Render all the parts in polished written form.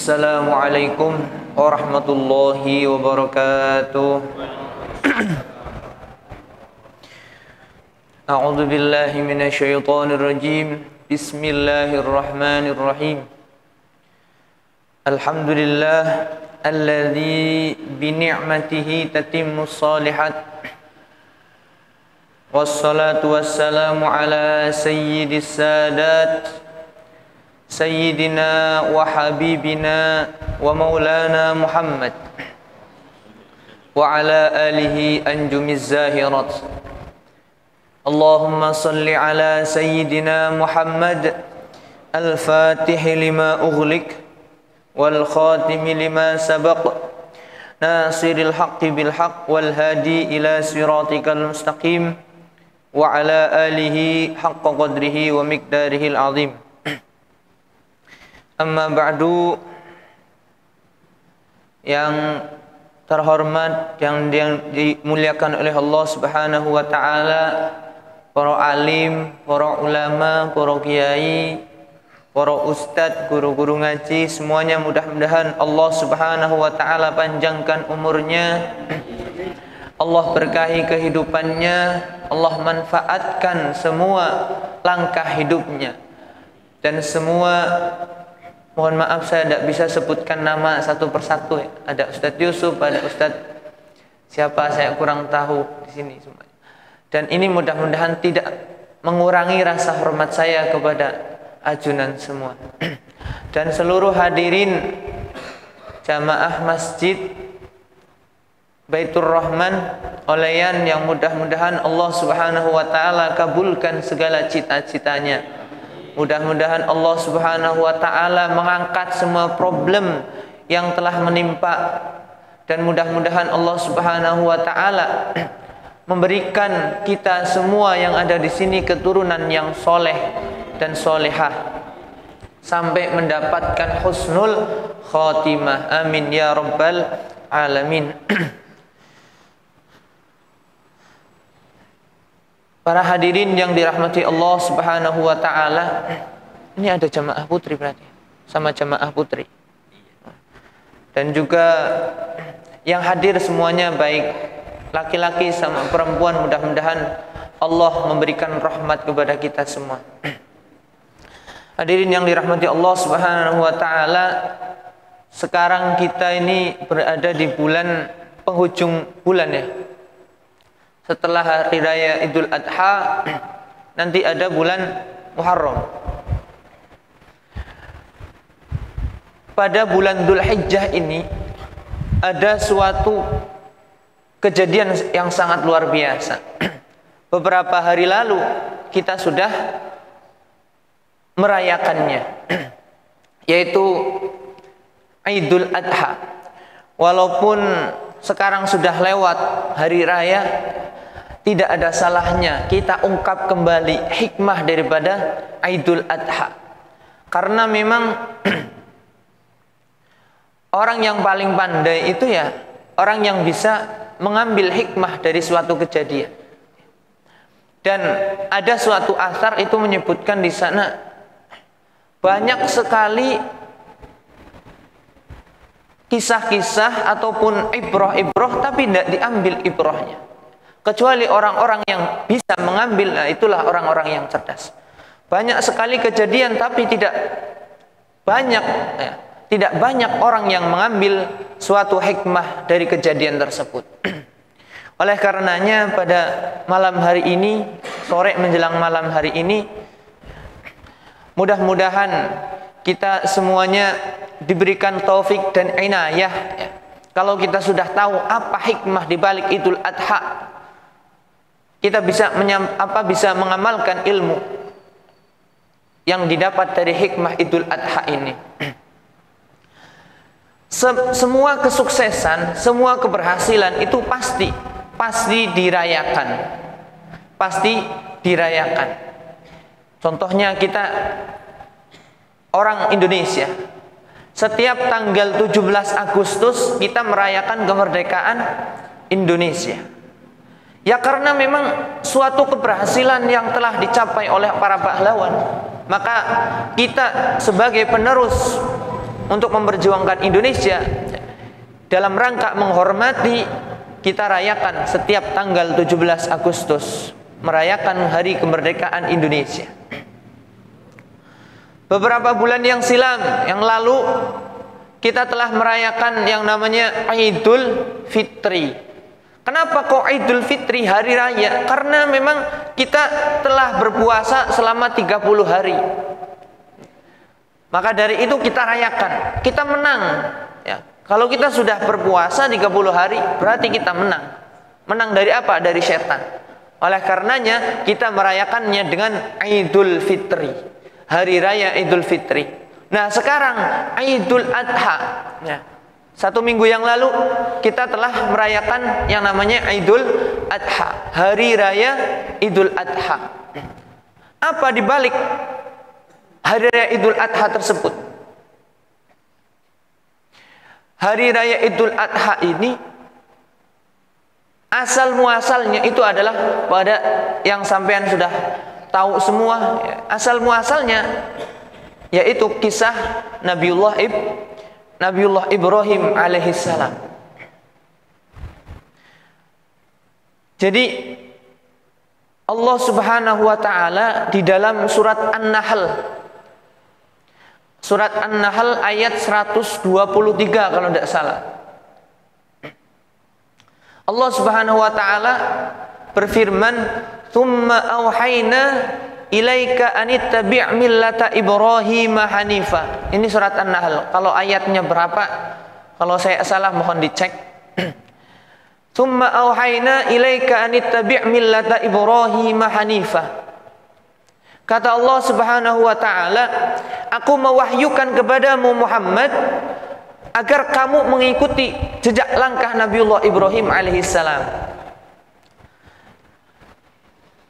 Assalamualaikum warahmatullahi wabarakatuh. A'udzu billahi minasyaitonir rajim. Bismillahirrahmanirrahim. Alhamdulillah alladzi bi ni'matihi tatimmus shalihat. Wassalatu wassalamu ala sayyidis sadat Sayyidina wa habibina wa maulana Muhammad wa ala alihi anjumiz zahirat. Allahumma salli ala Sayyidina Muhammad al-fatihi lima ughliq wal khatimi lima sabaq nasiril haqqi bil haqq wal hadi ila siratikal mustaqim wa ala alihi haqqa qadrihi wa miqdarihil azim. Amma ba'du, yang terhormat, yang dimuliakan oleh Allah Subhanahu wa taala, para alim, para ulama, para kiai, para ustadz, guru-guru ngaji, semuanya mudah-mudahan Allah Subhanahu wa taala panjangkan umurnya, Allah berkahi kehidupannya, Allah manfaatkan semua langkah hidupnya. Dan semua, mohon maaf saya tidak bisa sebutkan nama satu persatu ya. Ada Ustadz Yusuf, ada Ustadz siapa saya kurang tahu di sini semuanya. Dan ini mudah-mudahan tidak mengurangi rasa hormat saya kepada ajunan semua. Dan seluruh hadirin jamaah masjid Baitur Rahman Olayan yang mudah-mudahan Allah Subhanahu wa taala kabulkan segala cita-citanya. Mudah-mudahan Allah Subhanahu wa taala mengangkat semua problem yang telah menimpa, dan mudah-mudahan Allah Subhanahu wa taala memberikan kita semua yang ada di sini keturunan yang soleh dan solehah sampai mendapatkan husnul khatimah. Amin ya rabbal alamin. Para hadirin yang dirahmati Allah Subhanahu wa taala, ini ada jamaah putri berarti, sama jamaah putri. Dan juga yang hadir semuanya, baik laki-laki sama perempuan, mudah-mudahan Allah memberikan rahmat kepada kita semua. Hadirin yang dirahmati Allah Subhanahu wa taala, sekarang kita ini berada di bulan penghujung bulan ya. Setelah hari raya Idul Adha nanti ada bulan Muharram. Pada bulan Dzul Hijjah ini ada suatu kejadian yang sangat luar biasa. Beberapa hari lalu kita sudah merayakannya, yaitu Idul Adha. Walaupun sekarang sudah lewat hari raya, tidak ada salahnya kita ungkap kembali hikmah daripada Idul Adha. Karena memang orang yang paling pandai itu ya orang yang bisa mengambil hikmah dari suatu kejadian. Dan ada suatu athar itu menyebutkan di sana banyak sekali kisah-kisah ataupun ibrah-ibrah tapi tidak diambil ibrahnya, kecuali orang-orang yang bisa mengambil. Nah, itulah orang-orang yang cerdas. Banyak sekali kejadian tapi tidak banyak orang yang mengambil suatu hikmah dari kejadian tersebut. Oleh karenanya pada malam hari ini, sore menjelang malam hari ini, mudah-mudahan kita semuanya diberikan taufik dan inayah ya. Kalau kita sudah tahu apa hikmah di balik Idul Adha, kita bisa mengamalkan ilmu yang didapat dari hikmah Idul Adha ini. Semua kesuksesan, semua keberhasilan itu pasti dirayakan. Pasti dirayakan. Contohnya kita orang Indonesia, setiap tanggal 17 Agustus kita merayakan kemerdekaan Indonesia. Ya karena memang suatu keberhasilan yang telah dicapai oleh para pahlawan, maka kita sebagai penerus untuk memperjuangkan Indonesia, dalam rangka menghormati, kita rayakan setiap tanggal 17 Agustus, merayakan hari kemerdekaan Indonesia. Beberapa bulan yang silam, yang lalu, kita telah merayakan yang namanya Idul Fitri. Kenapa kok Idul Fitri, hari raya? Karena memang kita telah berpuasa selama 30 hari. Maka dari itu kita rayakan, kita menang. Ya. Kalau kita sudah berpuasa 30 hari, berarti kita menang. Menang dari apa? Dari setan. Oleh karenanya kita merayakannya dengan Idul Fitri, hari raya Idul Fitri. Nah sekarang Idul Adha, ya. 1 minggu yang lalu kita telah merayakan yang namanya Idul Adha, hari raya Idul Adha. Apa dibalik hari raya Idul Adha tersebut? Hari raya Idul Adha ini asal muasalnya itu adalah pada yang sampean sudah tahu semua. Asal muasalnya yaitu kisah Nabiullah Ibrahim alaihissalam. Jadi Allah Subhanahu wa taala di dalam surat An-Nahl, surat An-Nahl ayat 123 kalau tidak salah, Allah Subhanahu wa taala berfirman, "Tsumma auhayna ilaika anittabi' millata Ibrahim hanifa." Ini surat An-Nahl. Kalau ayatnya berapa? Kalau saya salah mohon dicek. "Tsumma auhayna ilaika anittabi' millata Ibrahim hanifa." Kata Allah Subhanahu wa taala, "Aku mewahyukan kepadamu Muhammad agar kamu mengikuti jejak langkah Nabiullah Ibrahim alaihissalam."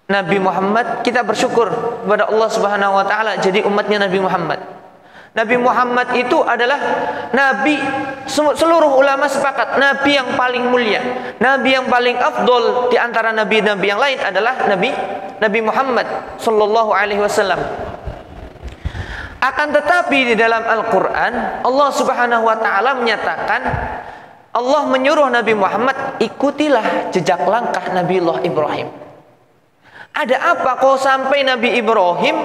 Nabi Muhammad, kita bersyukur kepada Allah Subhanahu wa taala jadi umatnya Nabi Muhammad. Nabi Muhammad itu adalah nabi, seluruh ulama sepakat, nabi yang paling mulia, nabi yang paling afdol di antara nabi-nabi yang lain adalah Nabi Muhammad sallallahu alaihi wasallam. Akan tetapi di dalam Al-Qur'an Allah Subhanahu wa taala menyatakan, Allah menyuruh Nabi Muhammad, ikutilah jejak langkah Nabiullah Ibrahim. Ada apa kok sampai Nabi Ibrahim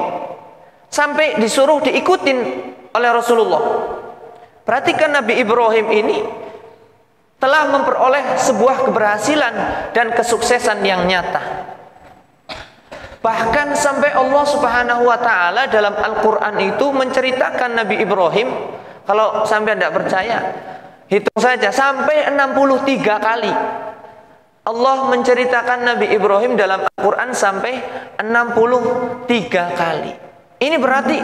sampai disuruh diikutin oleh Rasulullah? Perhatikan, Nabi Ibrahim ini telah memperoleh sebuah keberhasilan dan kesuksesan yang nyata. Bahkan sampai Allah Subhanahu wa taala dalam Al-Qur'an itu menceritakan Nabi Ibrahim, kalau sampai tidak percaya, hitung saja sampai 63 kali. Allah menceritakan Nabi Ibrahim dalam Al-Quran sampai 63 kali. Ini berarti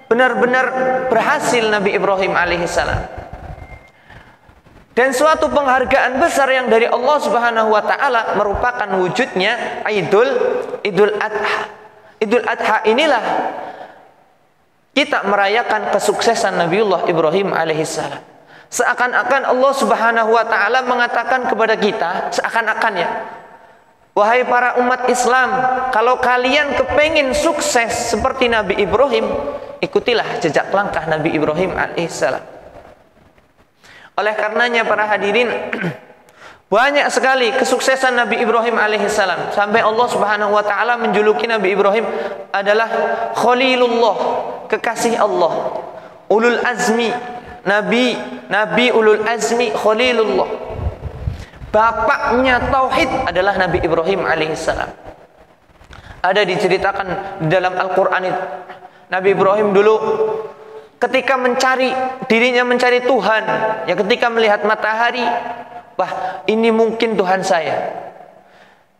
benar-benar berhasil Nabi Ibrahim alaihissalam. Dan suatu penghargaan besar yang dari Allah Subhanahu wa taala merupakan wujudnya Idul Adha. Idul Adha inilah kita merayakan kesuksesan Nabiullah Ibrahim alaihissalam. Seakan-akan Allah Subhanahu wa taala mengatakan kepada kita, seakan-akan ya, wahai para umat Islam, kalau kalian kepengin sukses seperti Nabi Ibrahim, ikutilah jejak langkah Nabi Ibrahim alaihissalam. Oleh karenanya para hadirin, banyak sekali kesuksesan Nabi Ibrahim alaihissalam, sampai Allah Subhanahu wa taala menjuluki Nabi Ibrahim adalah Khalilullah, kekasih Allah, ulul azmi, Nabi ulul azmi, Khalilullah. Bapaknya tauhid adalah Nabi Ibrahim alaihissalam. Ada diceritakan di dalam Al-Quran itu, Nabi Ibrahim dulu ketika dirinya mencari Tuhan, ya ketika melihat matahari, wah ini mungkin Tuhan saya.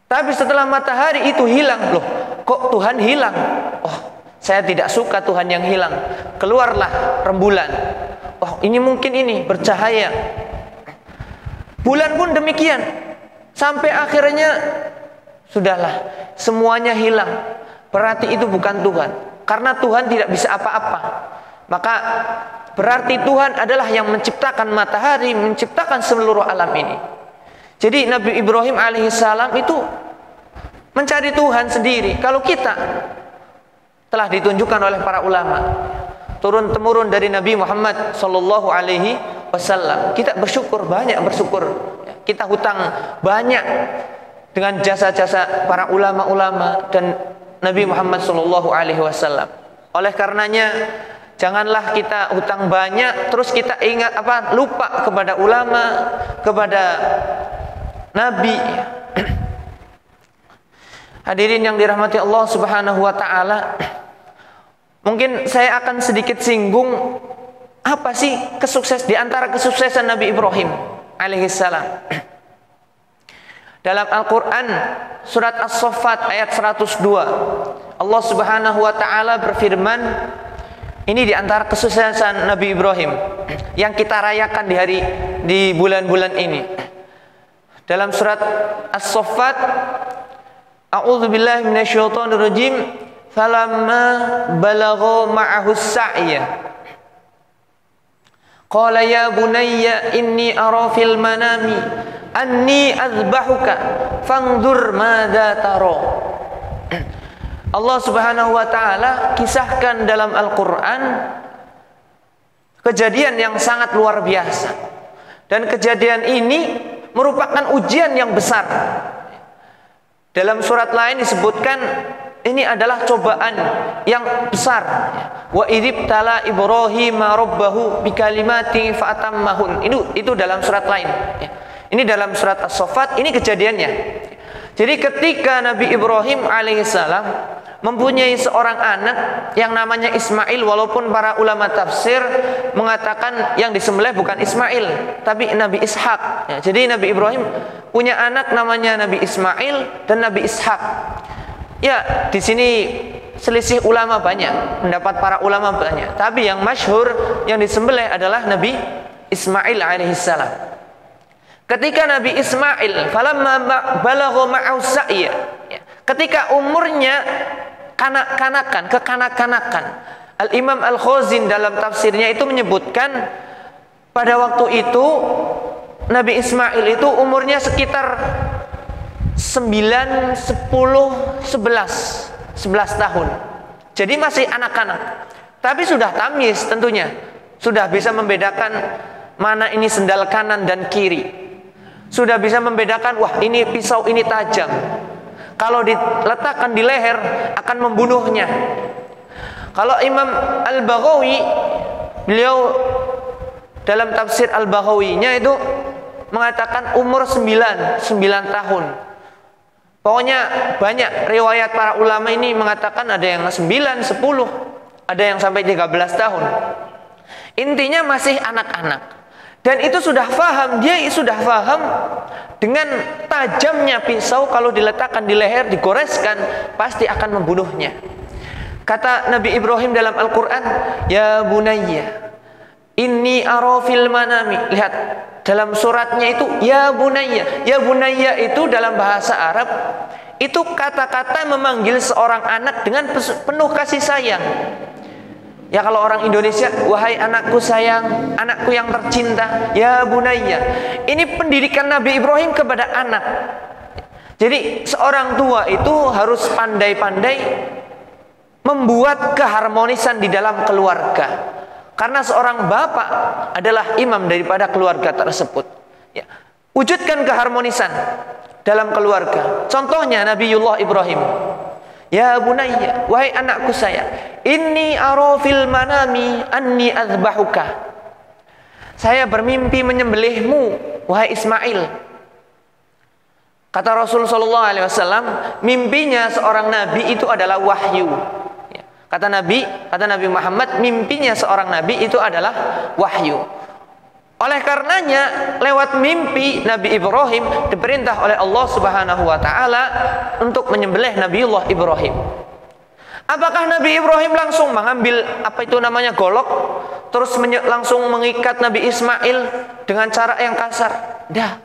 Tapi setelah matahari itu hilang, loh kok Tuhan hilang? Oh, saya tidak suka Tuhan yang hilang. Keluarlah rembulan. Oh, ini mungkin ini bercahaya. Bulan pun demikian. Sampai akhirnya sudahlah, semuanya hilang. Berarti itu bukan Tuhan. Karena Tuhan tidak bisa apa-apa. Maka berarti Tuhan adalah yang menciptakan matahari, menciptakan seluruh alam ini. Jadi Nabi Ibrahim alaihissalam itu mencari Tuhan sendiri. Kalau kita telah ditunjukkan oleh para ulama, turun temurun dari Nabi Muhammad sallallahu alaihi wasallam. Kita bersyukur, banyak bersyukur. Kita hutang banyak dengan jasa-jasa para ulama-ulama dan Nabi Muhammad sallallahu alaihi wasallam. Oleh karenanya janganlah kita hutang banyak terus kita ingat lupa kepada ulama, kepada Nabi. Hadirin yang dirahmati Allah Subhanahu wa taala, mungkin saya akan sedikit singgung apa sih di antara kesuksesan Nabi Ibrahim alaihissalam. Dalam Al-Qur'an surat As-Saffat ayat 102, Allah Subhanahu wa taala berfirman, ini di antara kesuksesan Nabi Ibrahim yang kita rayakan di bulan-bulan ini. Dalam surat As-Saffat, A'udzu billahi minasyaitonir rajim. Falamma balagha ma'ahu as-sa'ya qala ya bunayya inni ara fil manami anni azbahuka fanzur madza tara. Allah Subhanahu wa taala kisahkan dalam Al-Qur'an kejadian yang sangat luar biasa. Dan kejadian ini merupakan ujian yang besar. Dalam surat lain disebutkan ini adalah cobaan yang besar. Wa idzibtala Ibrahim rabbahu bikalimatin fa'atammahun. Itu dalam surat lain. Ini dalam surat As-Saffat, ini kejadiannya. Jadi ketika Nabi Ibrahim alaihissalam mempunyai seorang anak yang namanya Ismail, walaupun para ulama tafsir mengatakan yang disembelih bukan Ismail tapi Nabi Ishak. Jadi Nabi Ibrahim punya anak namanya Nabi Ismail dan Nabi Ishak. Ya, di sini selisih ulama banyak, pendapat para ulama banyak. Tapi yang masyhur yang disembelih adalah Nabi Ismail alaihissalam. Ketika Nabi Ismail falamma balagha ma'ahu sa'ya, ketika umurnya kekanak-kanakan, Al-Imam Al-Khazin dalam tafsirnya itu menyebutkan pada waktu itu Nabi Ismail itu umurnya sekitar 9, 10, 11 tahun. Jadi masih anak-anak. Tapi sudah tamyiz tentunya. Sudah bisa membedakan mana ini sendal kanan dan kiri. Sudah bisa membedakan, wah ini pisau ini tajam. Kalau diletakkan di leher akan membunuhnya. Kalau Imam Al-Baghawi, beliau dalam tafsir Al-Baghawinya itu mengatakan umur 9 tahun. Pokoknya banyak riwayat para ulama ini mengatakan ada yang 9, 10, ada yang sampai 13 tahun. Intinya masih anak-anak. Dan itu sudah faham, dia sudah faham dengan tajamnya pisau kalau diletakkan di leher, digoreskan, pasti akan membunuhnya. Kata Nabi Ibrahim dalam Al-Quran, ya bunayya, inni ara fil manami. Lihat, dalam suratnya itu, ya bunayya. Ya bunayya itu dalam bahasa Arab, itu kata-kata memanggil seorang anak dengan penuh kasih sayang. Ya kalau orang Indonesia, wahai anakku sayang, anakku yang tercinta, ya bunayya. Ini pendidikan Nabi Ibrahim kepada anak. Jadi seorang tua itu harus pandai-pandai membuat keharmonisan di dalam keluarga. Karena seorang bapak adalah imam daripada keluarga tersebut. Ya. Wujudkan keharmonisan dalam keluarga. Contohnya Nabiullah Ibrahim. Ya bunayya, wahai anakku sayang, inni ara fil manami anni azbahuka. Saya bermimpi menyembelihmu, wahai Ismail. Kata Rasul sallallahu alaihi wasallam, mimpinya seorang nabi itu adalah wahyu. Kata Nabi Muhammad, mimpinya seorang nabi itu adalah wahyu. Oleh karenanya, lewat mimpi Nabi Ibrahim diperintah oleh Allah Subhanahu wa taala untuk menyembelih Nabiullah Ibrahim. Apakah Nabi Ibrahim langsung mengambil golok terus langsung mengikat Nabi Ismail dengan cara yang kasar? Dah.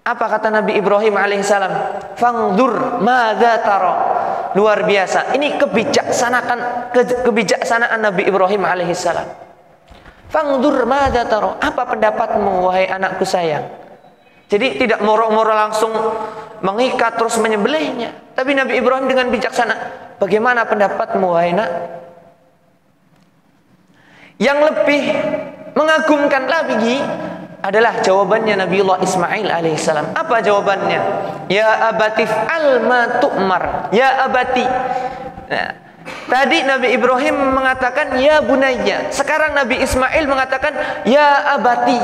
Apa kata Nabi Ibrahim alaihissalam? Fangdur madza tara. Luar biasa. Ini kebijaksanaan Nabi Ibrahim alaihissalam. Fangdur madza tara. Apa pendapatmu wahai anakku sayang? Jadi tidak moro-moro langsung mengikat terus menyembelihnya. Tapi Nabi Ibrahim dengan bijaksana. Bagaimana pendapatmu wahai nak? Yang lebih mengagumkan lagi adalah jawabannya Nabiullah Ismail alaihissalam. Apa jawabannya? Ya abatif alma tu'mar. Ya abati. Nah, tadi Nabi Ibrahim mengatakan ya bunayya. Sekarang Nabi Ismail mengatakan ya abati.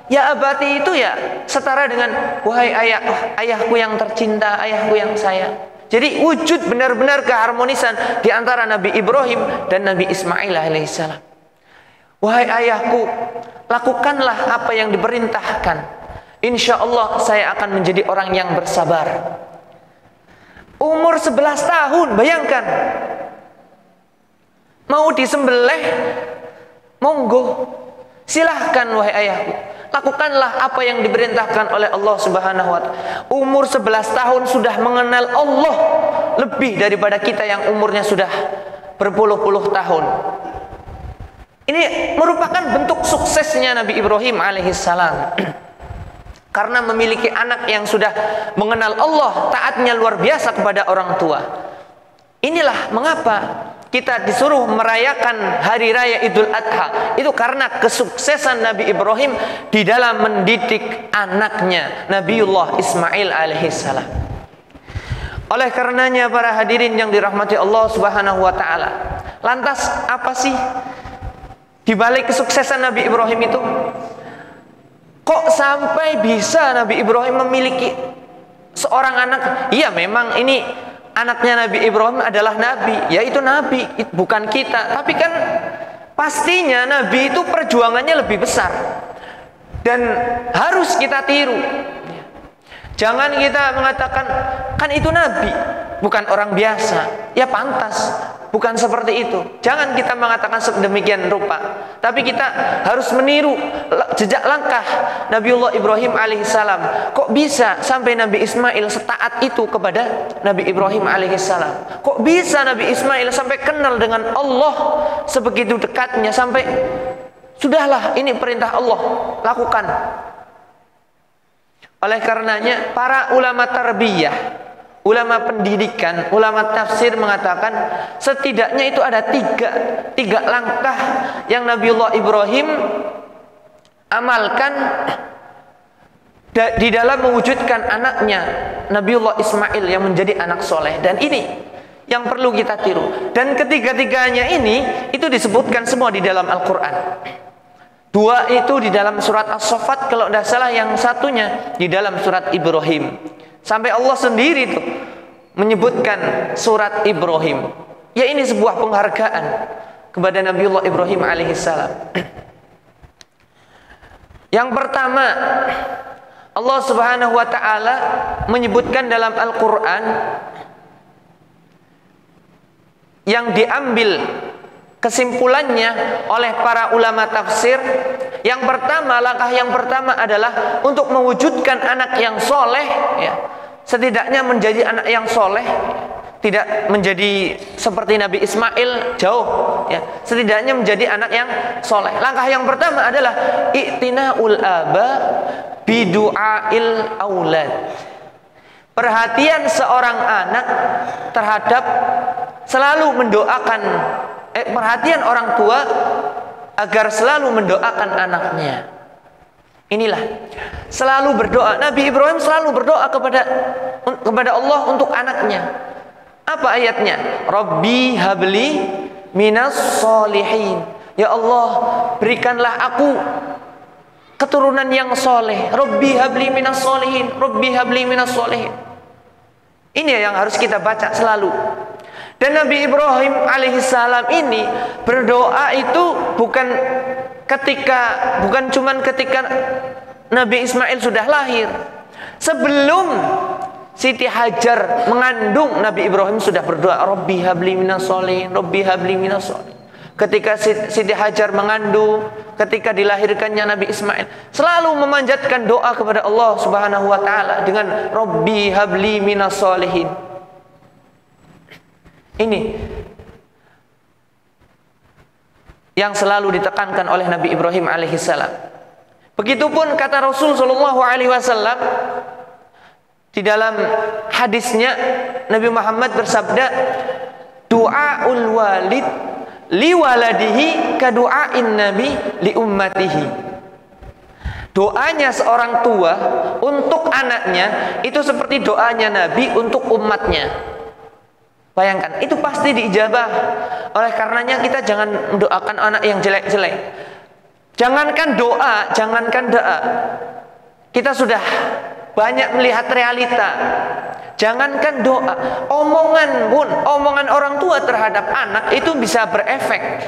Ya abati itu ya setara dengan wahai ayah, ayahku yang tercinta, ayahku yang sayang. Jadi wujud benar-benar keharmonisan di antara Nabi Ibrahim dan Nabi Ismail alaihissalam. Wahai ayahku, lakukanlah apa yang diperintahkan. Insya Allah saya akan menjadi orang yang bersabar. Umur 11 tahun, bayangkan. Mau disembelih, monggo. Silahkan wahai ayahku. Lakukanlah apa yang diperintahkan oleh Allah Subhanahu wa ta'ala. Umur 11 tahun sudah mengenal Allah lebih daripada kita yang umurnya sudah berpuluh-puluh tahun. Ini merupakan bentuk suksesnya Nabi Ibrahim alaihissalam. Karena memiliki anak yang sudah mengenal Allah, taatnya luar biasa kepada orang tua. Inilah mengapa kita disuruh merayakan hari raya Idul Adha. Itu karena kesuksesan Nabi Ibrahim di dalam mendidik anaknya Nabiullah Ismail alaihissalam. Oleh karenanya para hadirin yang dirahmati Allah Subhanahu wa ta'ala, lantas apa sih di balik kesuksesan Nabi Ibrahim itu? Kok sampai bisa Nabi Ibrahim memiliki seorang anak? Iya, memang ini anaknya Nabi Ibrahim adalah Nabi. Ya itu Nabi, bukan kita. Tapi kan pastinya Nabi itu perjuangannya lebih besar. Dan harus kita tiru. Jangan kita mengatakan, kan itu Nabi, bukan orang biasa. Ya pantas, bukan seperti itu. Jangan kita mengatakan sedemikian rupa. Tapi kita harus meniru jejak langkah Nabiullah Ibrahim alaihissalam. Kok bisa sampai Nabi Ismail setaat itu kepada Nabi Ibrahim alaihissalam? Kok bisa Nabi Ismail sampai kenal dengan Allah sebegitu dekatnya, sampai sudahlah ini perintah Allah, lakukan. Oleh karenanya para ulama tarbiyah, ulama pendidikan, ulama tafsir mengatakan setidaknya itu ada tiga langkah yang Nabiullah Ibrahim amalkan di dalam mewujudkan anaknya Nabiullah Ismail yang menjadi anak soleh. Dan ini yang perlu kita tiru. Dan ketiga-tiganya ini itu disebutkan semua di dalam Al-Quran. Dua itu di dalam surat As-Saffat, kalau tidak salah yang satunya di dalam surat Ibrahim. Sampai Allah sendiri tuh menyebutkan surat Ibrahim. Ya ini sebuah penghargaan kepada Nabiullah Ibrahim alaihissalam. Yang pertama, Allah Subhanahu wa ta'ala menyebutkan dalam Al-Quran yang diambil kesimpulannya oleh para ulama tafsir. Yang pertama, langkah yang pertama adalah untuk mewujudkan anak yang soleh, ya. Setidaknya menjadi anak yang soleh, tidak menjadi seperti Nabi Ismail jauh, ya. Setidaknya menjadi anak yang soleh. Langkah yang pertama adalah i'tina'ul aba bidu'ail aulad. Perhatian seorang anak terhadap selalu mendoakan, perhatian orang tua agar selalu mendoakan anaknya. Inilah selalu berdoa. Nabi Ibrahim selalu berdoa kepada Allah untuk anaknya. Apa ayatnya? Rabbi habli minas solihin. Ya Allah, berikanlah aku keturunan yang soleh. Rabbi habli minas solihin. Rabbi habli minas solihin. Ini yang harus kita baca selalu. Dan Nabi Ibrahim alaihissalam ini berdoa itu bukan cuman ketika Nabi Ismail sudah lahir. Sebelum Siti Hajar mengandung, Nabi Ibrahim sudah berdoa, Rabbi habli minas solihin, Rabbi habli minas solihin. Ketika Siti Hajar mengandung, ketika dilahirkannya Nabi Ismail, selalu memanjatkan doa kepada Allah Subhanahu wa ta'ala dengan Rabbi habli minas solihin. Ini yang selalu ditekankan oleh Nabi Ibrahim alaihissalam. Begitupun kata Rasul sallallahu alaihi wasallam di dalam hadisnya, Nabi Muhammad bersabda, du'aul walid liwaladihi kadu'ain nabi li ummatihi. Doanya seorang tua untuk anaknya itu seperti doanya Nabi untuk umatnya. Bayangkan, itu pasti diijabah. Oleh karenanya kita jangan mendoakan anak yang jelek-jelek. Jangankan doa, kita sudah banyak melihat realita. Jangankan doa, omongan orang tua terhadap anak itu bisa berefek,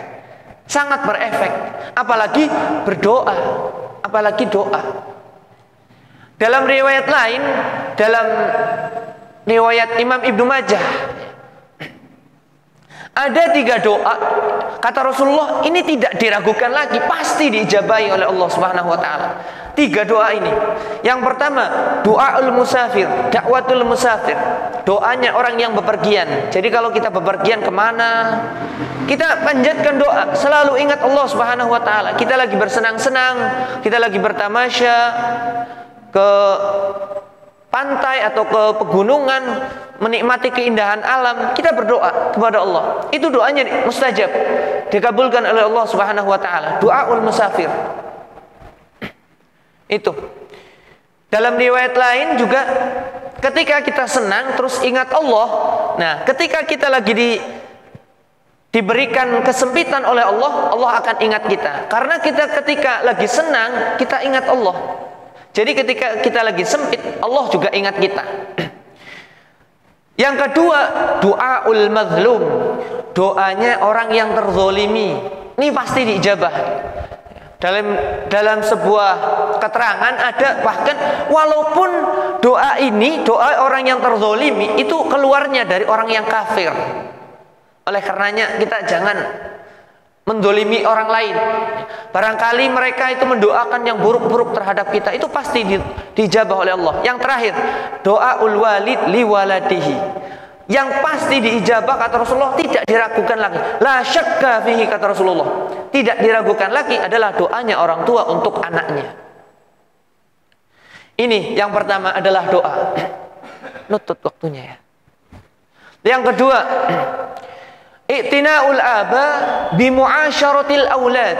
sangat berefek. Apalagi berdoa, apalagi doa. Dalam riwayat lain, dalam riwayat Imam Ibnu Majah, ada 3 doa, kata Rasulullah, ini tidak diragukan lagi, pasti diijabahi oleh Allah Subhanahu wa taala. 3 doa ini. Yang pertama, doaul musafir, dakwatul musafir. Doanya orang yang bepergian. Jadi kalau kita bepergian kemana, kita panjatkan doa, selalu ingat Allah Subhanahu wa taala. Kita lagi bersenang-senang, kita lagi bertamasya ke pantai atau ke pegunungan, menikmati keindahan alam, kita berdoa kepada Allah. Itu doanya mustajab, dikabulkan oleh Allah Subhanahu wa taala. Doaul musafir. Itu. Dalam riwayat lain juga, ketika kita senang terus ingat Allah. Nah, ketika kita lagi diberikan kesempitan oleh Allah, Allah akan ingat kita. Karena kita ketika lagi senang, kita ingat Allah. Jadi ketika kita lagi sempit, Allah juga ingat kita. Yang kedua, doaul mazlum. Doanya orang yang terzolimi. Ini pasti diijabah. Dalam sebuah keterangan ada bahkan walaupun doa ini, doa orang yang terzolimi itu keluarnya dari orang yang kafir. Oleh karenanya kita jangan mendolimi orang lain. Barangkali mereka itu mendoakan yang buruk-buruk terhadap kita, itu pasti dijabah oleh Allah. Yang terakhir, doaul walid liwaladihi, yang pasti diijabah kata Rasulullah, tidak diragukan lagi. La syakka fihi kata Rasulullah, tidak diragukan lagi adalah doanya orang tua untuk anaknya. Ini yang pertama adalah doa. Nutut waktunya ya. Yang kedua, i'tina'ul aba bimu'asyaratil aulad.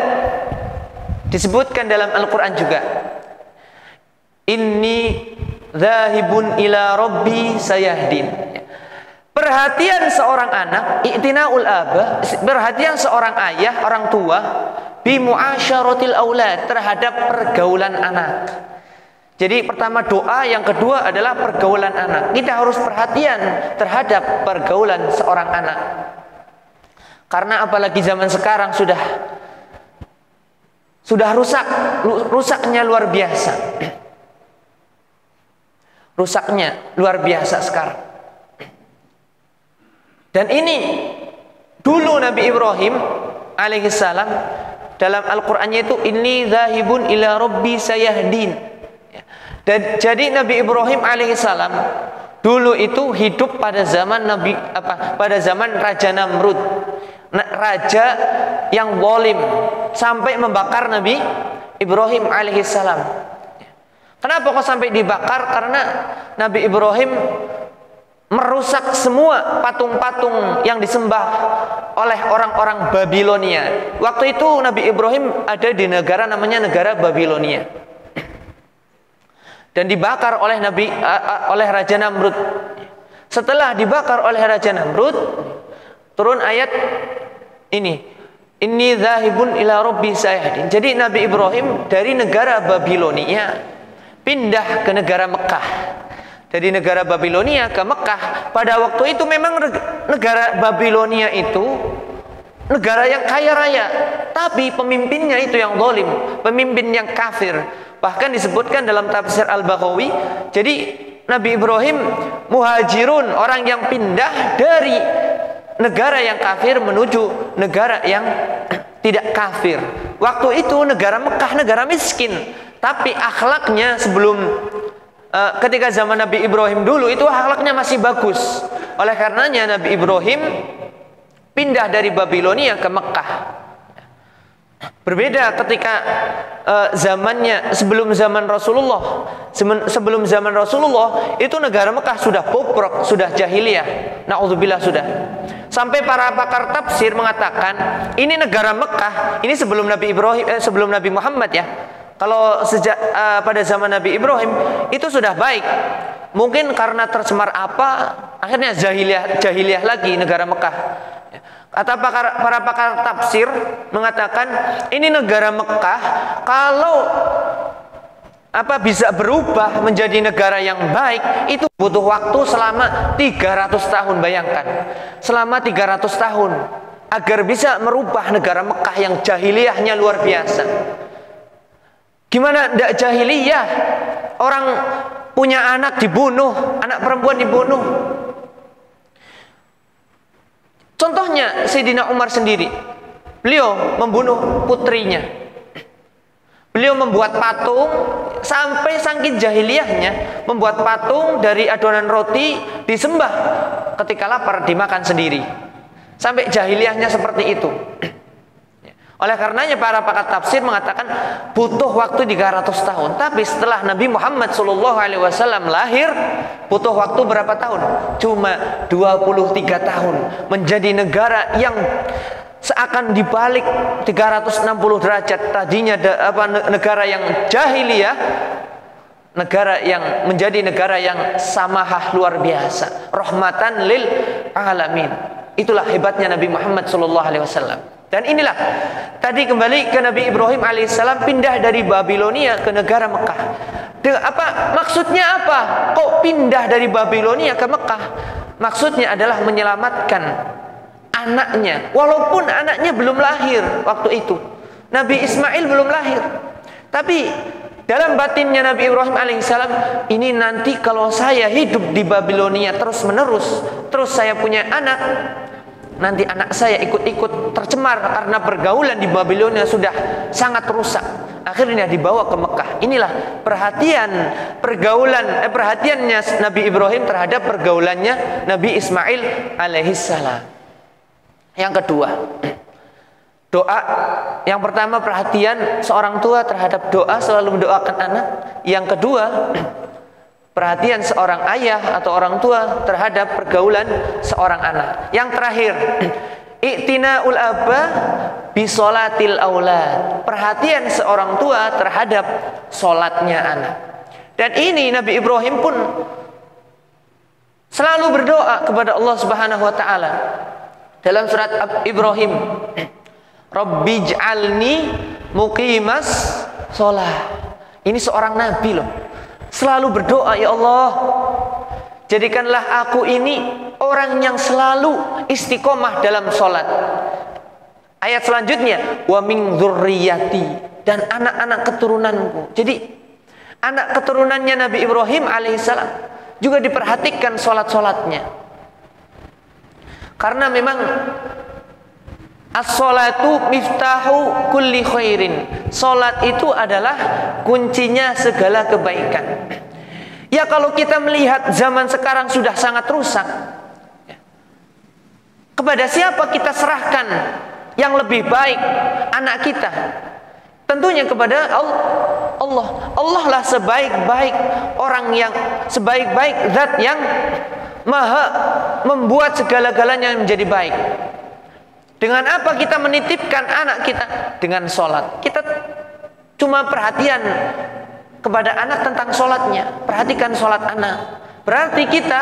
Disebutkan dalam Al-Quran juga, inni dzahibun ila rabbi sayahdin. Perhatian seorang anak, i'tina'ul aba, perhatian seorang ayah, orang tua, bimu'asyaratil aulad, terhadap pergaulan anak. Jadi pertama doa, yang kedua adalah pergaulan anak. Kita harus perhatian terhadap pergaulan seorang anak. Karena apalagi zaman sekarang sudah rusaknya luar biasa. Rusaknya luar biasa sekarang. Dan ini dulu Nabi Ibrahim alaihissalam dalam Al-Qur'annya itu inni dzahibun ila rabbi sayahdin. Dan jadi Nabi Ibrahim alaihissalam dulu itu hidup pada zaman pada zaman Raja Namrud. Raja yang zalim sampai membakar Nabi Ibrahim alaihissalam. Kenapa kok sampai dibakar? Karena Nabi Ibrahim merusak semua patung-patung yang disembah oleh orang-orang Babilonia. Waktu itu Nabi Ibrahim ada di negara namanya negara Babilonia. Dan dibakar oleh oleh Raja Namrud. Setelah dibakar oleh Raja Namrud, turun ayat ini, inni dzahibun ila rabbi sayahdin. Jadi Nabi Ibrahim dari negara Babilonia pindah ke negara Mekah. Dari negara Babilonia ke Mekah. Pada waktu itu memang negara Babilonia itu negara yang kaya raya, tapi pemimpinnya itu yang zalim, pemimpin yang kafir. Bahkan disebutkan dalam tafsir Al-Baghawi, jadi Nabi Ibrahim muhajirun, orang yang pindah dari negara yang kafir menuju negara yang tidak kafir. Waktu itu negara Mekah negara miskin, tapi akhlaknya ketika zaman Nabi Ibrahim dulu itu akhlaknya masih bagus. Oleh karenanya Nabi Ibrahim pindah dari Babilonia ke Mekah. Berbeda ketika zamannya sebelum zaman Rasulullah. Sebelum zaman Rasulullah itu negara Mekah sudah bobrok, sudah jahiliyah. Na'udzubillah sudah. Sampai para pakar tafsir mengatakan ini negara Mekah, ini sebelum Nabi Ibrahim, sebelum Nabi Muhammad ya. Kalau sejak pada zaman Nabi Ibrahim itu sudah baik. Mungkin karena tercemar apa, akhirnya jahiliyah lagi negara Mekah. Kata para pakar tafsir mengatakan ini negara Mekah kalau bisa berubah menjadi negara yang baik itu butuh waktu selama 300 tahun. Bayangkan, selama 300 tahun agar bisa merubah negara Mekah yang jahiliyahnya luar biasa. Gimana tidak jahiliyah? Orang punya anak dibunuh, anak perempuan dibunuh. Contohnya Sayyidina Umar sendiri, beliau membunuh putrinya. Beliau membuat patung, sampai saking jahiliyahnya membuat patung dari adonan roti, disembah ketika lapar, dimakan sendiri. Sampai jahiliyahnya seperti itu. Oleh karenanya para pakar tafsir mengatakan butuh waktu 300 tahun. Tapi setelah Nabi Muhammad SAW lahir, butuh waktu berapa tahun? Cuma 23 tahun. Menjadi negara yang seakan dibalik 360 derajat. Tadinya negara yang jahiliyah, negara yang menjadi negara yang samahah luar biasa, rahmatan lil alamin. Itulah hebatnya Nabi Muhammad SAW. Dan inilah tadi kembali ke Nabi Ibrahim alaihissalam pindah dari Babilonia ke negara Mekah. Maksudnya apa? Kok pindah dari Babilonia ke Mekah? Maksudnya adalah menyelamatkan anaknya, walaupun anaknya belum lahir waktu itu. Nabi Ismail belum lahir. Tapi dalam batinnya Nabi Ibrahim alaihissalam, ini nanti kalau saya hidup di Babilonia terus menerus, terus saya punya anak, nanti anak saya ikut-ikut tercemar karena pergaulan di Babilonia sudah sangat rusak. Akhirnya dibawa ke Mekah. Inilah perhatiannya Nabi Ibrahim terhadap pergaulannya Nabi Ismail alaihissalam. Yang kedua, doa. Yang pertama, perhatian seorang tua terhadap doa, selalu mendoakan anak. Yang kedua, perhatian seorang ayah atau orang tua terhadap pergaulan seorang anak. Yang terakhir, i'tina'ul aba bisolatil aulad. Perhatian seorang tua terhadap solatnya anak. Dan ini Nabi Ibrahim pun selalu berdoa kepada Allah Subhanahu wa taala. Dalam surat Ibrahim, Rabbij'alni muqimas sholah. Ini seorang nabi loh, selalu berdoa, ya Allah, jadikanlah aku ini orang yang selalu istiqomah dalam sholat. Ayat selanjutnya, wa min dzurriyyati, dan anak-anak keturunanku. Jadi anak keturunannya Nabi Ibrahim alaihissalam juga diperhatikan sholat-sholatnya. Karena memang as-sholatu miftahu kulli khairin. Sholat itu adalah kuncinya segala kebaikan. Ya, kalau kita melihat zaman sekarang sudah sangat rusak, kepada siapa kita serahkan yang lebih baik anak kita? Tentunya kepada Allah. Allah lah sebaik-baik orang, yang sebaik-baik zat yang maha membuat segala-galanya menjadi baik. Dengan apa kita menitipkan anak kita? Dengan sholat. Kita cuma perhatian kepada anak tentang sholatnya. Perhatikan sholat anak. Berarti kita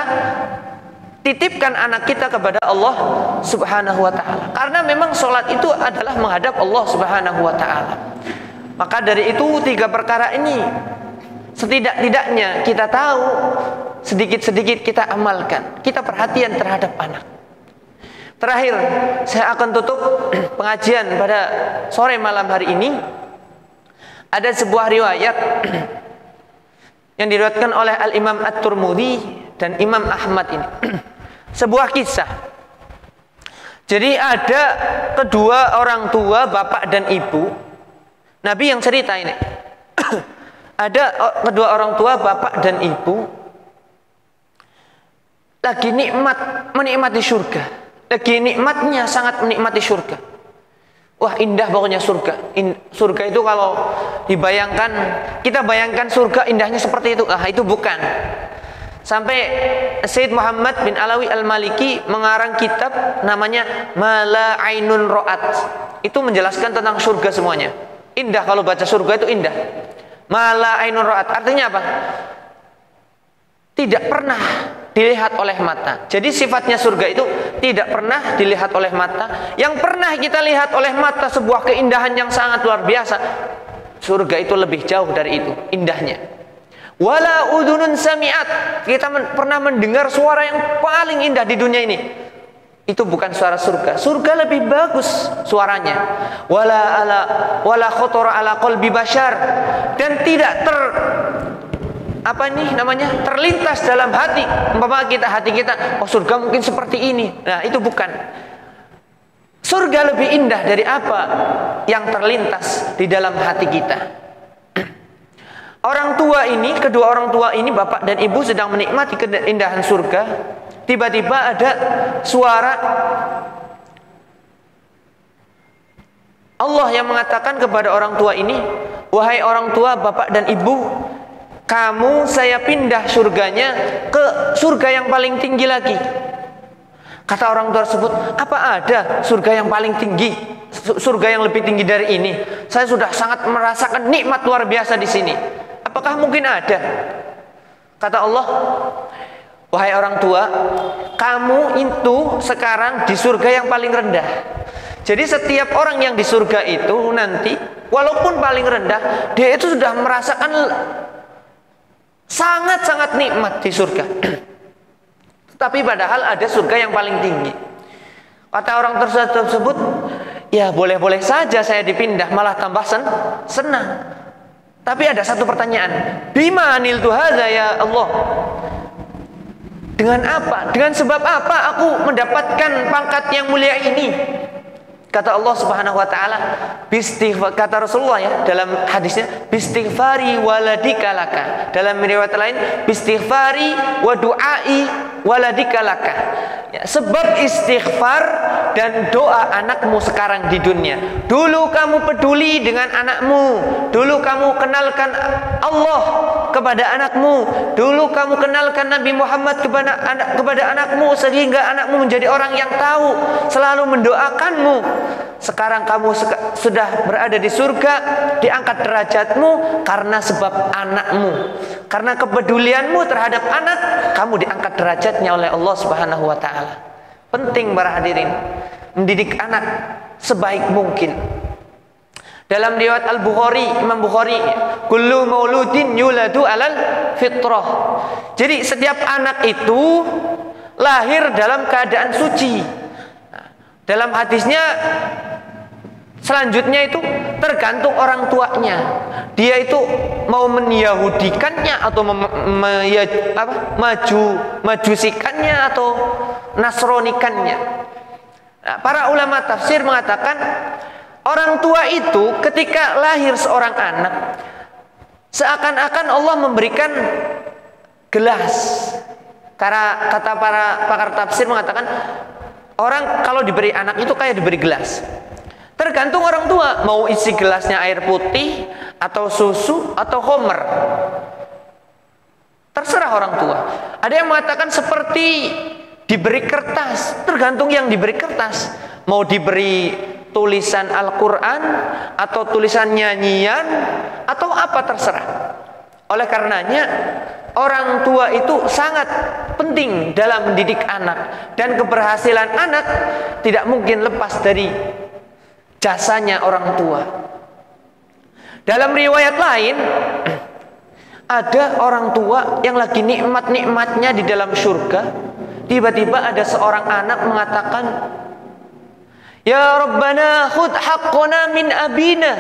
titipkan anak kita kepada Allah Subhanahu wa ta'ala. Karena memang sholat itu adalah menghadap Allah Subhanahu wa ta'ala. Maka dari itu 3 perkara ini setidak-tidaknya kita tahu, sedikit-sedikit kita amalkan. Kita perhatian terhadap anak. Terakhir, saya akan tutup pengajian pada sore malam hari ini. Ada sebuah riwayat yang diriwayatkan oleh Al-Imam At-Tirmidzi dan Imam Ahmad ini. Sebuah kisah. Jadi ada kedua orang tua, bapak dan ibu. Nabi yang cerita ini. Ada kedua orang tua, bapak dan ibu, lagi menikmati surga. Lagi nikmatnya, sangat menikmati surga. Wah, indah pokoknya surga. Surga itu kalau dibayangkan, kita bayangkan surga indahnya seperti itu. Itu bukan. Sampai Sayyid Muhammad bin Alawi Al-Maliki mengarang kitab namanya Mala Ainun Ro'at. Itu menjelaskan tentang surga semuanya. Indah, kalau baca surga itu indah. Mala Ainun Ro'at artinya apa? Tidak pernah dilihat oleh mata. Jadi sifatnya surga itu tidak pernah dilihat oleh mata. Yang pernah kita lihat oleh mata sebuah keindahan yang sangat luar biasa. Surga itu lebih jauh dari itu indahnya. Wala udunun sami'at, kita pernah mendengar suara yang paling indah di dunia ini. Itu bukan suara surga. Surga lebih bagus suaranya. Wala khatara ala qalbi bashar, dan tidak terlintas dalam hati. Umpama hati kita, oh surga mungkin seperti ini. Nah, itu bukan. Surga lebih indah dari apa yang terlintas di dalam hati kita. Kedua orang tua ini, bapak dan ibu sedang menikmati keindahan surga. Tiba-tiba ada suara Allah yang mengatakan kepada orang tua ini, wahai orang tua, bapak dan ibu, kamu saya pindah surganya ke surga yang paling tinggi lagi. Kata orang tua tersebut, apa ada surga yang paling tinggi? Surga yang lebih tinggi dari ini? Saya sudah sangat merasakan nikmat luar biasa di sini. Apakah mungkin ada? Kata Allah, wahai orang tua, kamu itu sekarang di surga yang paling rendah. Jadi setiap orang yang di surga itu nanti, walaupun paling rendah, dia itu sudah merasakan sangat-sangat nikmat di surga. Tapi padahal ada surga yang paling tinggi. Kata orang tersebut, ya boleh-boleh saja saya dipindah, malah tambah senang. Tapi ada satu pertanyaan, bima niltu hadza ya Allah? Dengan apa? Dengan sebab apa aku mendapatkan pangkat yang mulia ini? Kata Allah Subhanahu wa taala, kata Rasulullah ya dalam hadisnya, bistighfari waladika laka. Dalam riwayat lain, bistighfari wa du'ai waladika laka. Ya, sebab istighfar dan doa anakmu sekarang di dunia. Dulu kamu peduli dengan anakmu, dulu kamu kenalkan Allah kepada anakmu, dulu kamu kenalkan Nabi Muhammad kepada anakmu, sehingga anakmu menjadi orang yang tahu, selalu mendoakanmu. Sekarang kamu sudah berada di surga, diangkat derajatmu karena sebab anakmu, karena kepedulianmu terhadap anak, kamu diangkat derajatnya oleh Allah Subhanahu wa taala. Penting para hadirin mendidik anak sebaik mungkin. Dalam riwayat Al-Bukhari, Imam Bukhari, kullu mauludin yuladu alal fitrah. Jadi setiap anak itu lahir dalam keadaan suci. Dalam hadisnya selanjutnya itu tergantung orang tuanya. Dia itu mau menyahudikannya atau majusikannya atau nasronikannya. Nah, para ulama tafsir mengatakan orang tua itu ketika lahir seorang anak, seakan-akan Allah memberikan gelas. Karena kata para pakar tafsir mengatakan orang kalau diberi anak itu kayak diberi gelas. Tergantung orang tua mau isi gelasnya air putih atau susu atau homer. Terserah orang tua. Ada yang mengatakan seperti diberi kertas, tergantung yang diberi kertas. Mau diberi tulisan Al-Quran atau tulisan nyanyian atau apa, terserah. Oleh karenanya orang tua itu sangat penting dalam mendidik anak, dan keberhasilan anak tidak mungkin lepas dari jasanya orang tua. Dalam riwayat lain, ada orang tua yang lagi nikmat-nikmatnya di dalam surga, tiba-tiba ada seorang anak mengatakan, ya Rabbana khud haqqana min abina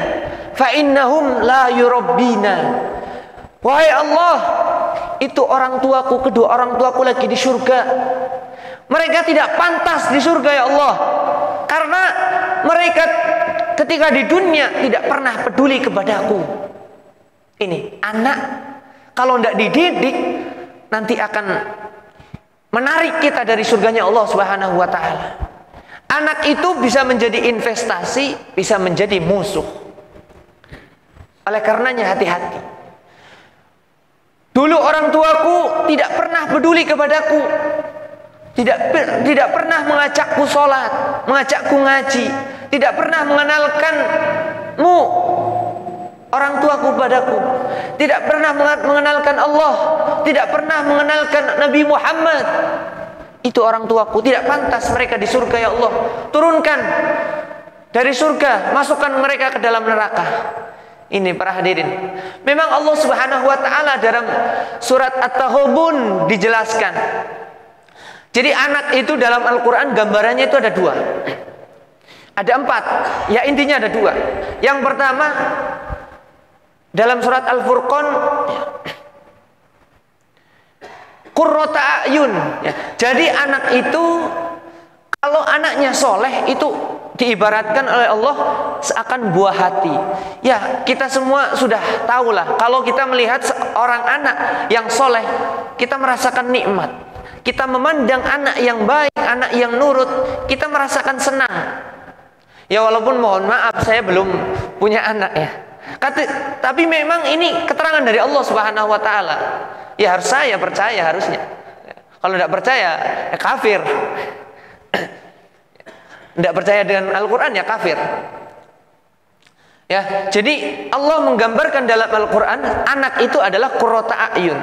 fa innahum la yurabbina. Wahai Allah, itu orang tuaku, kedua orang tuaku lagi di surga. Mereka tidak pantas di surga ya Allah, karena mereka ketika di dunia tidak pernah peduli kepadaku. Ini anak kalau tidak dididik nanti akan menarik kita dari surganya Allah Subhanahu wa taala. Anak itu bisa menjadi investasi, bisa menjadi musuh. Oleh karenanya hati-hati. Dulu orang tuaku tidak pernah peduli kepadaku, tidak pernah mengajakku sholat, mengajakku ngaji, tidak pernah mengenalkanmu orang tuaku padaku, tidak pernah mengenalkan Allah, tidak pernah mengenalkan Nabi Muhammad. Itu orang tuaku, tidak pantas mereka di surga ya Allah. Turunkan dari surga, masukkan mereka ke dalam neraka. Ini para hadirin, memang Allah Subhanahu wa taala dalam surat At-Taghabun dijelaskan. Jadi anak itu dalam Al-Qur'an gambarannya itu ada dua. Ada empat, ya intinya ada dua. Yang pertama dalam surat Al-Furqan, qurrata a'yun, ya. Jadi anak itu kalau anaknya soleh itu diibaratkan oleh Allah seakan buah hati. Ya, kita semua sudah tahulah kalau kita melihat seorang anak yang soleh, kita merasakan nikmat. Kita memandang anak yang baik, anak yang nurut, kita merasakan senang. Ya walaupun mohon maaf saya belum punya anak ya. Tapi memang ini keterangan dari Allah Subhanahu wa taala. Ya harus saya percaya harusnya. Kalau tidak percaya ya kafir. Tidak percaya dengan Al-Quran ya kafir. Ya, jadi Allah menggambarkan dalam Al-Quran anak itu adalah qurrata a'yun,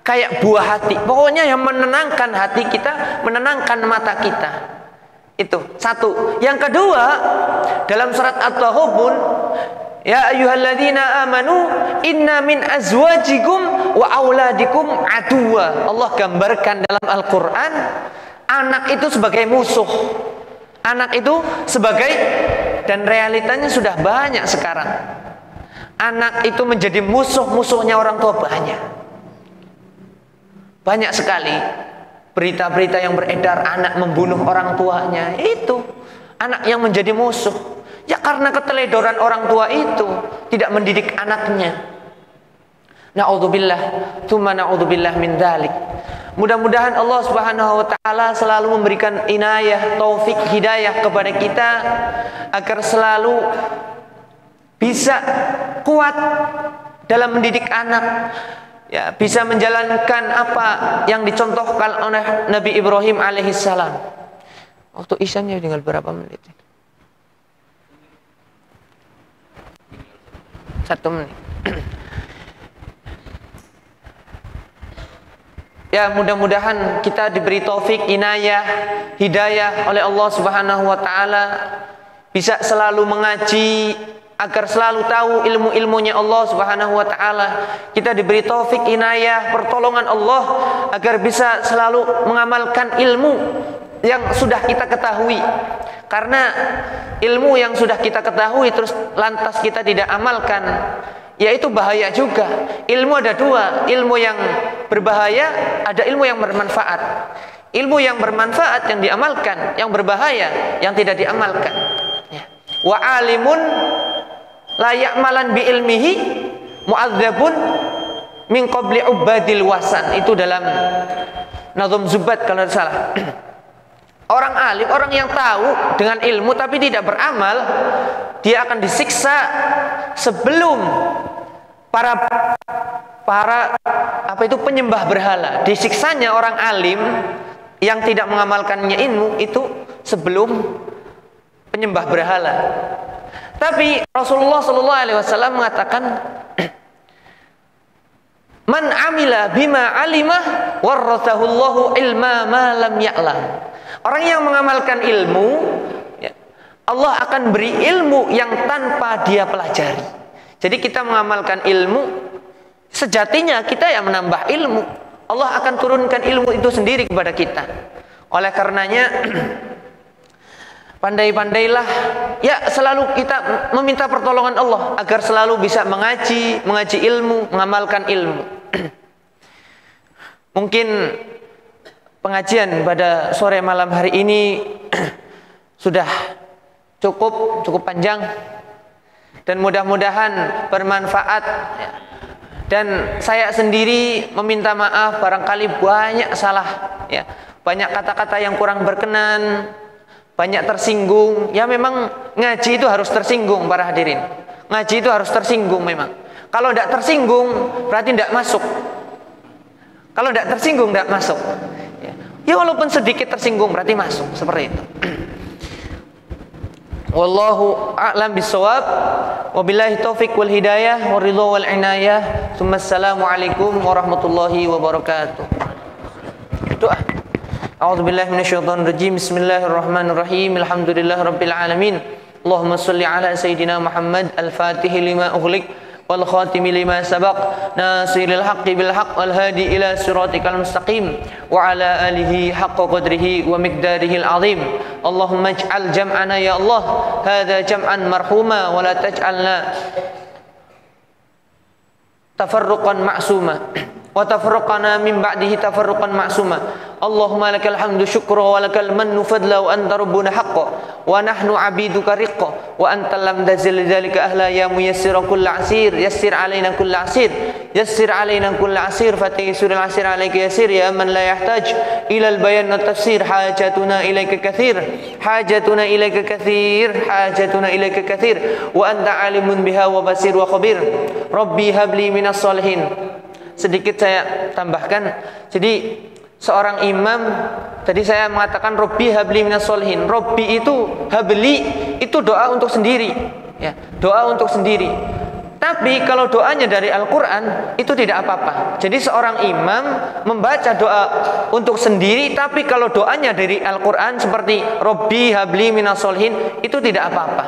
kayak buah hati. Pokoknya yang menenangkan hati kita, menenangkan mata kita. Itu satu. Yang kedua dalam surat At-Taghabun, ya ayyuhalladzina amanu inna min azwajikum wa auladikum aduwa. Allah gambarkan dalam Al-Quran anak itu sebagai musuh. Anak itu sebagai, dan realitanya sudah banyak sekarang. Anak itu menjadi musuhnya orang tua banyak. Banyak sekali berita-berita yang beredar anak membunuh orang tuanya. Itu anak yang menjadi musuh. Ya karena keteledoran orang tua itu tidak mendidik anaknya. Na'udzubillah, tsumma na'udzubillah min dzalik. Mudah-mudahan Allah Subhanahu wa taala selalu memberikan inayah, taufik, hidayah kepada kita agar selalu bisa kuat dalam mendidik anak. Ya, bisa menjalankan apa yang dicontohkan oleh Nabi Ibrahim alaihissalam. Waktu isyanya tinggal berapa menit? 1 menit. Ya mudah-mudahan kita diberi taufik, inayah, hidayah oleh Allah Subhanahu wa taala, bisa selalu mengaji agar selalu tahu ilmu-ilmunya Allah Subhanahu wa taala. Kita diberi taufik, inayah, pertolongan Allah agar bisa selalu mengamalkan ilmu yang sudah kita ketahui. Karena ilmu yang sudah kita ketahui terus lantas kita tidak amalkan, yaitu bahaya juga. Ilmu ada dua, ilmu yang berbahaya, ada ilmu yang bermanfaat. Ilmu yang bermanfaat yang diamalkan, yang berbahaya yang tidak diamalkan. Ya. Wa alimun la ya'malan bi ilmihi mu'adzabun min qabli ubadil wasan. Itu dalam Nazm Zubat kalau tidak salah. Orang alim, orang yang tahu dengan ilmu tapi tidak beramal, dia akan disiksa sebelum para penyembah berhala. Disiksanya orang alim yang tidak mengamalkannya ilmu itu sebelum penyembah berhala. Tapi Rasulullah SAW mengatakan, man amila bima alimah warrathahullahu ilma ma lam ya'lam. Orang yang mengamalkan ilmu, ya, Allah akan beri ilmu yang tanpa dia pelajari. Jadi kita mengamalkan ilmu, sejatinya kita yang menambah ilmu. Allah akan turunkan ilmu itu sendiri kepada kita. Oleh karenanya pandai-pandailah, ya selalu kita meminta pertolongan Allah agar selalu bisa mengaji ilmu, mengamalkan ilmu. Mungkin pengajian pada sore malam hari ini sudah cukup panjang dan mudah-mudahan bermanfaat. Dan saya sendiri meminta maaf barangkali banyak salah, ya, banyak kata-kata yang kurang berkenan, banyak tersinggung. Ya memang ngaji itu harus tersinggung para hadirin. Ngaji itu harus tersinggung memang. Kalau tidak tersinggung berarti tidak masuk. Kalau tidak tersinggung tidak masuk. Ya walaupun sedikit tersinggung berarti masuk, seperti itu. Wallahu a'lam bissawab. Wabillahi taufik wal hidayah waridha wal inayah. Assalamualaikum warahmatullahi wabarakatuh. Doa. A'udzubillahi minasyaitonir rajim. Bismillahirrahmanirrahim. Alhamdulillahirabbil alamin. Allahumma shalli ala sayidina Muhammad al-Fatih lima ughliq wal khatimi lima sabaq nasiril haqqi bil haqq wal hadi ila siratikal mustaqim wa ala alihi haqqa qadrihi wa miqdarihi al azim. Allahumma ij'al jam'ana ya Allah hadza jam'an marhuma wa la taj'alna tafarruqan ma'suma wa tafarraqana min ba'dihi tafarruqan ma'suma. Allahumma lakal hamdu syukra wa lakal mannu fadla wa anta rabbuna haqqa wa nahnu abiduka riqqa wa anta lam tazil dzalika ahla ya muyassir kulli asir yassir alaina kulli asir yassir alaina kulli asir fataysurul asir alayka yassir ya man la yahtaj ila al bayan wa tafsir hajatuna ilayka kathir hajatuna ilayka kathir hajatuna ilayka kathir wa anta alimun biha wa basir wa khabir. Rabbi habli minas solihin. Sedikit saya tambahkan. Jadi seorang imam, tadi saya mengatakan Rabbi habli minas solihin. Rabbi itu, habli itu doa untuk sendiri, ya, doa untuk sendiri. Tapi kalau doanya dari Al-Quran itu tidak apa-apa. Jadi seorang imam membaca doa untuk sendiri, tapi kalau doanya dari Al-Quran seperti Rabbi habli minas solihin itu tidak apa-apa.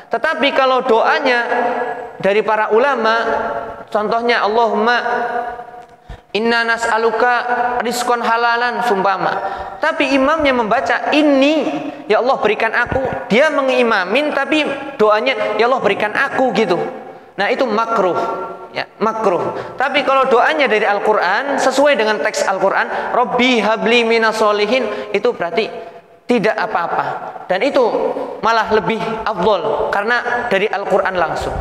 Tetapi kalau doanya dari para ulama, contohnya Allahumma inna nas'aluka rizqan halalan sumpama. Tapi imamnya membaca ini, ya Allah berikan aku. Dia mengimamin tapi doanya ya Allah berikan aku gitu. Nah itu makruh, ya makruh. Tapi kalau doanya dari Al-Quran sesuai dengan teks Al-Quran, Rabbi habli minas solihin, itu berarti tidak apa-apa. Dan itu malah lebih afdol karena dari Al-Quran langsung.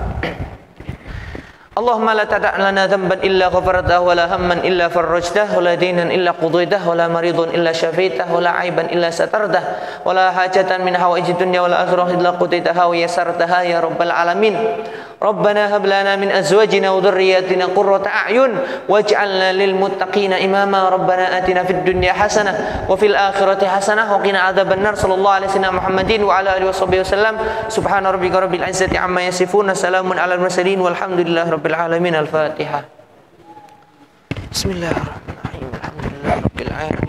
Allahumma la tada' lana dhanban illa ghafartahu wa la hamman illa farrajtahu wa la dinan illa qudaytahu wa la maridun illa syafaitahu wa la aiban illa satartahu wa la hajatan min hawaijid dunya wa la akhirati illa qudaytaha wa yasartaha ya rabbal alamin. Rabbana hab lana min azwajina wa dhurriyyatina qurrata a'yun waj'alna lil muttaqina imama. Rabbana atina fid dunya hasanah wa fil akhirati hasanah wa qina adzaban nar. Sallallahu alaihi wasallam Muhammadin wa ala alihi wasallam. Subhana rabbika rabbil izzati amma yasifun. Salamun alal mursalin walhamdulillahi rabbil alamin. Al-Fatihah. Bismillahirrahmanirrahim. Alhamdulillahirabbil alamin.